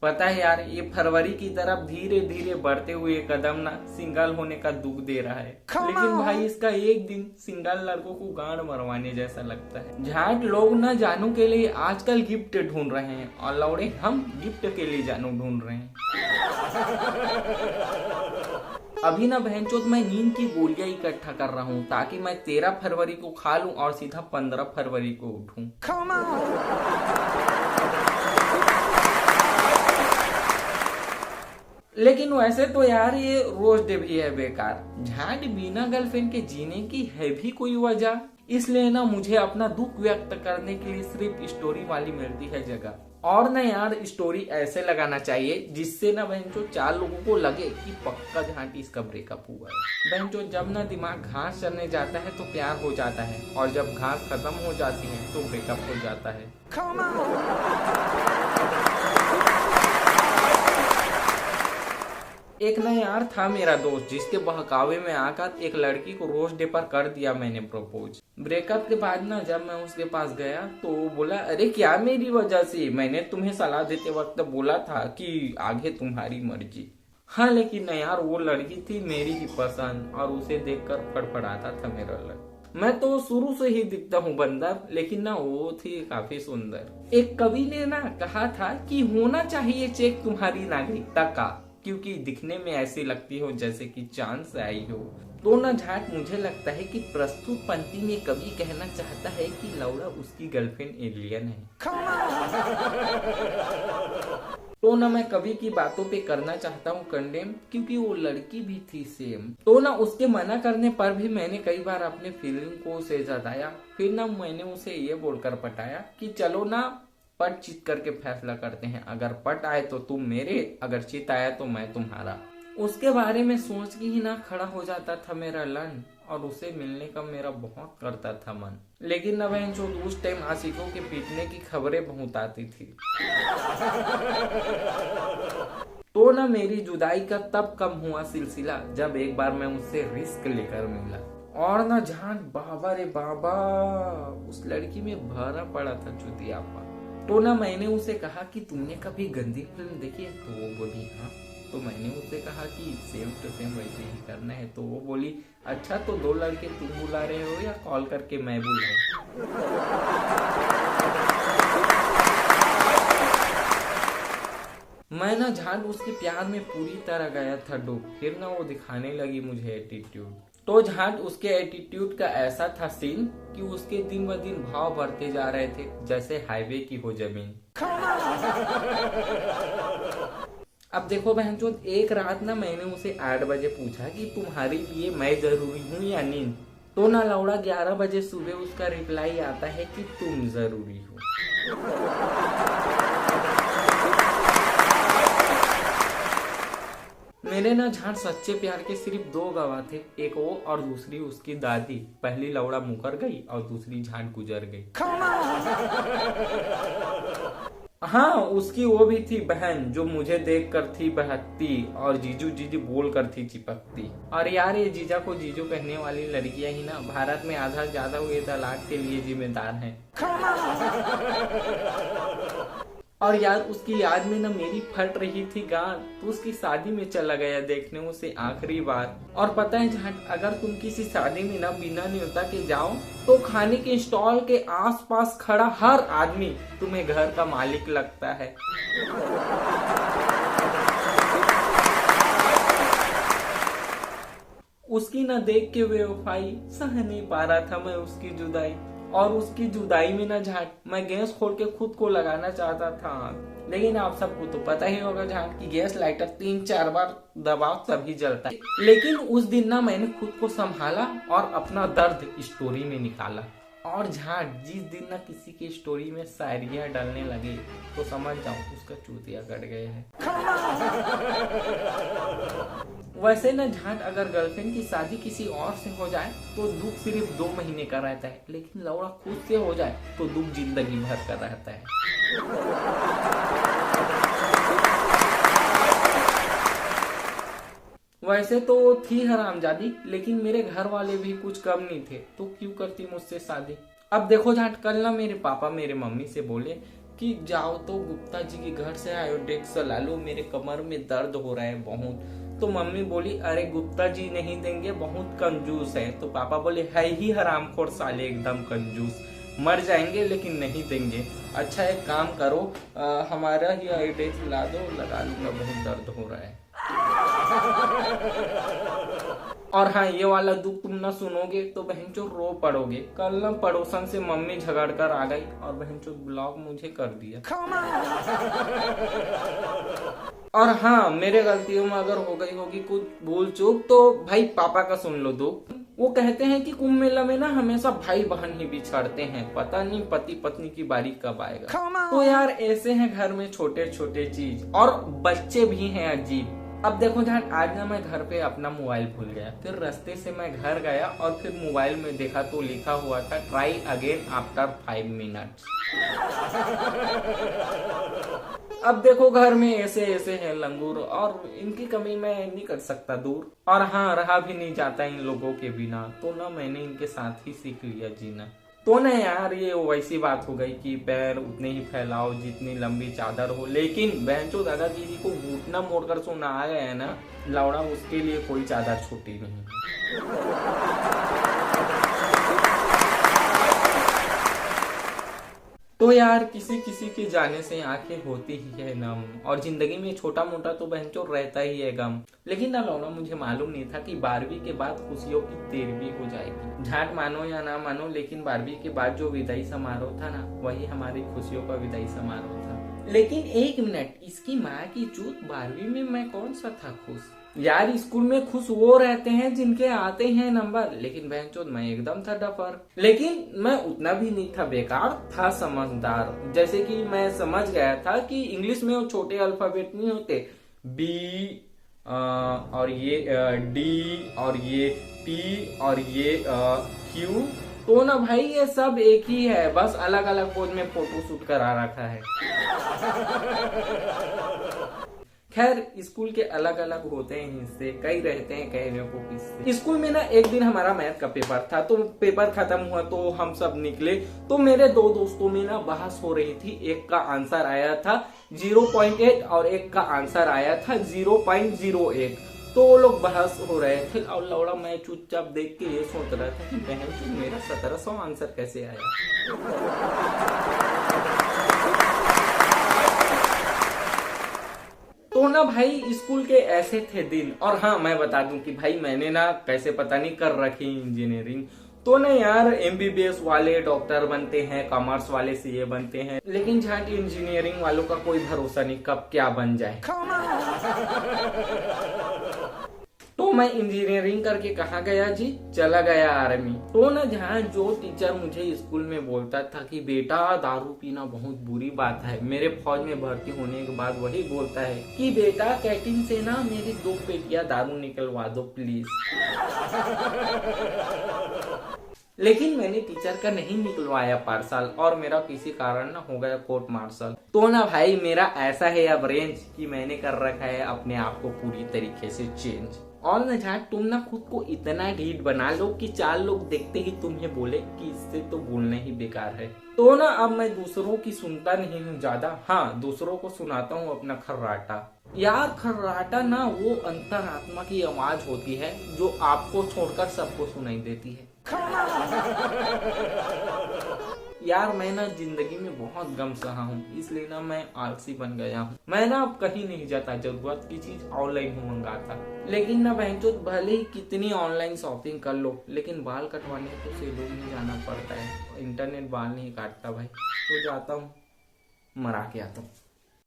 पता है यार, ये फरवरी की तरफ धीरे धीरे बढ़ते हुए कदम ना सिंगल होने का दुख दे रहा है। लेकिन भाई इसका एक दिन सिंगल लड़कों को गांड मरवाने जैसा लगता है। झाट लोग ना जानू के लिए आजकल गिफ्ट ढूंढ रहे हैं और लौड़े हम गिफ्ट के लिए जानू ढूंढ रहे हैं। अभी ना बहनचोद मैं नींद की गोलियां इकट्ठा कर रहा हूँ ताकि मैं 13 फरवरी को खा लूं और सीधा 15 फरवरी को उठूं। लेकिन वैसे तो यार ये रोज डे भी है बेकार। झाट बिना गर्लफ्रेंड के जीने की है भी कोई वजह? इसलिए ना मुझे अपना दुख व्यक्त करने के लिए सिर्फ स्टोरी वाली मिलती है जगह। और ना यार स्टोरी ऐसे लगाना चाहिए जिससे ना बहनचोद 4 लोगों को लगे कि पक्का झांटी इसका ब्रेकअप हुआ है। बहनचोद जब ना दिमाग घास चरने जाता है तो प्यार हो जाता है, और जब घास खत्म हो जाती है तो ब्रेकअप हो जाता है। एक ना यार था मेरा दोस्त जिसके बहकावे में आकर एक लड़की को रोज डे पर कर दिया मैंने प्रपोज। ब्रेकअप के बाद ना जब मैं उसके पास गया तो वो बोला, अरे क्या मेरी वजह से? मैंने तुम्हें सलाह देते वक्त बोला था कि आगे तुम्हारी मर्जी। हाँ लेकिन ना यार वो लड़की थी मेरी ही पसंद और उसे देखकर फड़फड़ाता था मेरा लग। मैं तो शुरू से ही दिखता हूँ बंदर, लेकिन ना वो थी काफी सुंदर। एक कवि ने ना कहा था कि होना चाहिए चेक तुम्हारी नागरिकता का, क्योंकि दिखने में ऐसी लगती हो जैसे कि चांद से आई हो। तो ना झाट मुझे लगता है कि प्रस्तुत पंक्ति में कवि कहना चाहता है कि लौड़ा उसकी गर्लफ्रेंड एलियन है। तो ना मैं कवि की बातों पे करना चाहता हूँ कंडेम, क्योंकि वो लड़की भी थी सेम। तो ना उसके मना करने पर भी मैंने कई बार अपने फीलिंग को उसे जताया। फिर ना मैंने उसे ये बोलकर पटाया कि चलो ना पट चित करके फैसला करते हैं, अगर पट आए तो तुम मेरे, अगर चित आया तो मैं तुम्हारा। उसके बारे में सोच के ही ना खड़ा हो जाता था मेरा लन, और उसे मिलने का मेरा बहुत करता था मन। लेकिन ना बहन जो उस टाइम आशिकों के पीटने की खबरें बहुत आती थी। तो ना मेरी जुदाई का तब कम हुआ सिलसिला जब एक बार मैं उससे रिस्क लेकर मिला। और ना जहां बाबा रे बाबा, उस लड़की में भरा पड़ा था चुतियापा। तो ना मैंने उसे कहा कि तुमने कभी गंदी फिल्म देखी है? तो वो बोली हाँ। तो मैंने उसे कहा कि सेम टू सेम वैसे ही करना है। तो वो बोली अच्छा तो 2 लड़के तुम बुला रहे हो या कॉल करके मैं बुलाऊं? मैं ना झाट उसके प्यार में पूरी तरह गया था डूब। फिर ना वो दिखाने लगी मुझे एटीट्यूड। तो झाट उसके एटीट्यूड का ऐसा था सीन कि उसके दिन ब दिन भाव बढ़ते जा रहे थे जैसे हाईवे की हो जमीन। अब देखो बहनचोद, एक रात ना मैंने उसे 8 बजे पूछा कि तुम्हारे लिए मैं जरूरी हूँ या नींद? तो ना लौड़ा 11 बजे सुबह उसका रिप्लाई आता है कि तुम जरूरी हो। मेरे ना झाट सच्चे प्यार के सिर्फ 2 गवाह थे, एक वो और दूसरी उसकी दादी। पहली लौड़ा मुकर गई और दूसरी झाट गुजर गई। हाँ उसकी वो भी थी बहन जो मुझे देखकर थी बहकती और जीजू जीजू बोल कर थी चिपकती। और यार ये जीजा को जीजू कहने वाली लड़कियां ही ना भारत में आधा ज्यादा हुए तलाक के लिए जिम्मेदार हैं। और यार उसकी याद में ना मेरी फट रही थी गांड, तो उसकी शादी में चला गया देखने उसे आखिरी बार। और पता है झाट, अगर तुम किसी शादी में ना बिना न्योता के जाओ तो खाने के स्टॉल के आसपास खड़ा हर आदमी तुम्हें घर का मालिक लगता है। उसकी ना देख के बेवफाई सह नहीं पा रहा था मैं उसकी जुदाई। और उसकी जुदाई में ना झाट मैं गैस खोल के खुद को लगाना चाहता था, लेकिन आप सबको तो पता ही होगा झाट की गैस लाइटर 3-4 बार दबाव तभी जलता है। लेकिन उस दिन ना मैंने खुद को संभाला और अपना दर्द स्टोरी में निकाला। और झाट जिस दिन ना किसी की स्टोरी में शायरियां डालने लगे तो समझ जाओ उसका चूतिया कट गया है। वैसे ना झाट अगर गर्लफ्रेंड की शादी किसी और से हो जाए तो दुख सिर्फ 2 महीने का रहता है, लेकिन लौड़ा खुद से हो जाए तो दुख जिंदगी भर का रहता है। वैसे तो थी हरामजादी, लेकिन मेरे घर वाले भी कुछ कम नहीं थे, तो क्यों करती मुझसे शादी। अब देखो झाट, कल ना मेरे पापा मेरे मम्मी से बोले कि जाओ तो गुप्ता जी के घर से आयोडेक्स ला लो, मेरे कमर में दर्द हो रहा है बहुत। तो मम्मी बोली अरे गुप्ता जी नहीं देंगे, बहुत कंजूस है। तो पापा बोले है ही हरामखोर साले, एकदम कंजूस, मर जाएंगे लेकिन नहीं देंगे। अच्छा एक काम करो, हमारा ही आयोडेक्स ला दो, लगा लूंगा, बहुत दर्द हो रहा है। और हाँ, ये वाला दुख तुम ना सुनोगे तो बहनचोद रो पड़ोगे। कल ना पड़ोसन से मम्मी झगड़ कर आ गई और बहनचोद ब्लॉक मुझे कर दिया। और हाँ, मेरे गलतियों में अगर हो गई होगी कुछ भूल चूक तो भाई पापा का सुन लो दुख। वो कहते हैं कि कुंभ मेला में ना हमेशा भाई बहन ही बिछड़ते हैं, पता नहीं पति पत्नी की बारी कब आएगा। तो यार ऐसे हैं घर में छोटे छोटे चीज, और बच्चे भी हैं अजीब। अब देखो जान, आज ना मैं घर पे अपना मोबाइल भूल गया, फिर रास्ते से मैं घर गया और फिर मोबाइल में देखा तो लिखा हुआ था ट्राई अगेन आफ्टर 5 मिनट्स। अब देखो घर में ऐसे ऐसे हैं लंगूर, और इनकी कमी मैं नहीं कर सकता दूर। और हाँ, रहा भी नहीं जाता इन लोगों के बिना, तो ना मैंने इनके साथ ही सीख लिया जीना। तो ना यार, ये वैसी बात हो गई कि पैर उतने ही फैलाओ जितनी लंबी चादर हो, लेकिन बहनचो दादा किसी को घुटना मोड़कर सोना आ गया है ना लौड़ा, उसके लिए कोई चादर छोटी नहीं। तो यार किसी किसी के जाने से आंखें होती ही है नम, और जिंदगी में छोटा मोटा तो बहनचोद रहता ही है गम। लेकिन ना लौड़ा, मुझे मालूम नहीं था कि 12वीं के बाद खुशियों की 13वीं हो जाएगी। झाट मानो या ना मानो, लेकिन 12वीं के बाद जो विदाई समारोह था ना, वही हमारी खुशियों का विदाई समारोह था। लेकिन एक मिनट, इसकी माँ की चूत, 12वीं में मैं कौन सा था खुश? यार स्कूल में खुश वो रहते हैं जिनके आते हैं नंबर, लेकिन बहनचोद मैं एकदम था डफर। लेकिन मैं उतना भी नहीं था बेकार, था समझदार। जैसे कि मैं समझ गया था कि इंग्लिश में वो छोटे अल्फाबेट नहीं होते, बी और ये डी और ये पी और ये क्यू, तो ना भाई ये सब एक ही है, बस अलग अलग पोज में फोटो शूट करा रखा है। खैर स्कूल के अलग अलग होते हैं हिस्से, कई रहते हैं कहने को किस्से। स्कूल में ना एक दिन हमारा मैथ का पेपर था, तो पेपर खत्म हुआ तो हम सब निकले, तो मेरे दो दोस्तों में ना बहस हो रही थी। एक का आंसर आया था 0.8 और एक का आंसर आया था 0.01। तो वो लोग बहस हो रहे थे और लौड़ा मैं चुपचाप देख के ये सोच रहा था कि बहन मेरा 1700 आंसर कैसे आया। तो ना भाई स्कूल के ऐसे थे दिन। और हाँ, मैं बता दूं कि भाई मैंने ना कैसे पता नहीं कर रखी इंजीनियरिंग। तो ना यार MBBS वाले डॉक्टर बनते हैं, कॉमर्स वाले CA बनते हैं, लेकिन झाट इंजीनियरिंग वालों का कोई भरोसा नहीं कब क्या बन जाए। तो मैं इंजीनियरिंग करके कहाँ गया जी? चला गया आर्मी। तो ना जहाँ जो टीचर मुझे स्कूल में बोलता था कि बेटा दारू पीना बहुत बुरी बात है, मेरे फौज में भर्ती होने के बाद वही बोलता है कि बेटा कैंटीन से ना मेरी 2 पेटियां दारू निकलवा दो प्लीज। लेकिन मैंने टीचर का नहीं निकलवाया पार्सल, और मेरा किसी कारण ना हो गया कोर्ट मार्शल। तो ना भाई मेरा ऐसा है अब रेंज कि मैंने कर रखा है अपने आप को पूरी तरीके से चेंज। और न झाट, तुम ना खुद को इतना ढीठ बना लो कि 4 लोग देखते ही तुम्हें बोले कि इससे तो बोलना ही बेकार है। तो ना अब मैं दूसरों की सुनता नहीं हूँ ज्यादा, हाँ दूसरों को सुनाता हूँ अपना खर्राटा। यार खर्राटा ना वो अंतरात्मा की आवाज होती है जो आपको छोड़कर सबको सुनाई देती है। यार मैं ना जिंदगी में बहुत गम सहा हूँ, इसलिए ना मैं आलसी बन गया हूँ। मैं ना अब कहीं नहीं जाता, जरूरत की चीज ऑनलाइन ही मंगाता। लेकिन ना बहनचोद भले ही कितनी ऑनलाइन शॉपिंग कर लो, लेकिन बाल कटवाने तो सैलून में जाना पड़ता है, इंटरनेट बाल नहीं काटता भाई। तो जाता हूँ, मरा के आता हूँ।